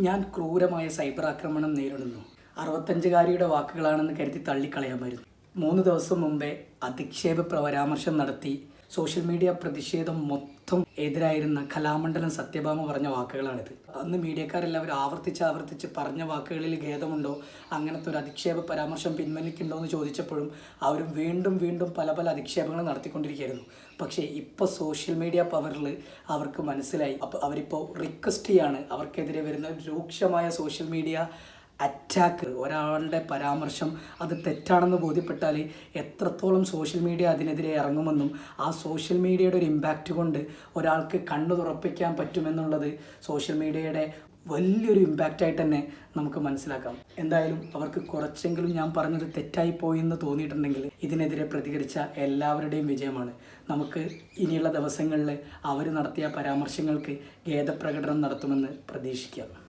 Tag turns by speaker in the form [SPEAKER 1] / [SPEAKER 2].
[SPEAKER 1] ഞാൻ ക്രൂരമായ സൈബർ ആക്രമണം നേരിടുന്നു. 65-കാരിയുടെ വാക്കുകളാണെന്ന് കരുതി തള്ളിക്കളയാമായിരുന്നു. 3 ദിവസം മുമ്പേ അധിക്ഷേപ പരാമർശം നടത്തി സോഷ്യൽ മീഡിയ പ്രതിഷേധം മൊത്തം എതിരായിരുന്ന കലാമണ്ഡലം സത്യഭാമ പറഞ്ഞ വാക്കുകളാണിത്. അന്ന് മീഡിയക്കാരെല്ലാവരും ആവർത്തിച്ച് പറഞ്ഞ വാക്കുകളിൽ ഖേദമുണ്ടോ, അങ്ങനത്തെ ഒരു അധിക്ഷേപ പരാമർശം പിൻവലിക്കുന്നുണ്ടോ എന്ന് ചോദിച്ചപ്പോഴും അവരും വീണ്ടും പല അധിക്ഷേപങ്ങൾ നടത്തിക്കൊണ്ടിരിക്കുകയായിരുന്നു. പക്ഷേ ഇപ്പോൾ സോഷ്യൽ മീഡിയ പവറിൽ അവർക്ക് മനസ്സിലായി. അപ്പോൾ അവരിപ്പോൾ റിക്വസ്റ്റ് ചെയ്യാണ്, അവർക്കെതിരെ വരുന്ന രൂക്ഷമായ സോഷ്യൽ മീഡിയ അറ്റാക്ക്, ഒരാളുടെ പരാമർശം അത് തെറ്റാണെന്ന് ബോധ്യപ്പെട്ടാൽ എത്രത്തോളം സോഷ്യൽ മീഡിയ അതിനെതിരെ ഇറങ്ങുമെന്നും ആ സോഷ്യൽ മീഡിയയുടെ ഒരു ഇമ്പാക്റ്റ് കൊണ്ട് ഒരാൾക്ക് കണ്ണു തുറപ്പിക്കാൻ പറ്റുമെന്നുള്ളത് സോഷ്യൽ മീഡിയയുടെ വലിയൊരു ഇമ്പാക്റ്റായിട്ട് തന്നെ നമുക്ക് മനസ്സിലാക്കാം. എന്തായാലും അവർക്ക് കുറച്ചെങ്കിലും ഞാൻ പറഞ്ഞത് തെറ്റായി പോയി എന്ന് തോന്നിയിട്ടുണ്ടെങ്കിൽ ഇതിനെതിരെ പ്രതികരിച്ച എല്ലാവരുടെയും വിജയമാണ്. നമുക്ക് ഇനിയുള്ള ദിവസങ്ങളിൽ അവർ നടത്തിയ പരാമർശങ്ങൾക്ക് ഖേദപ്രകടനം നടത്തുമെന്ന് പ്രതീക്ഷിക്കാം.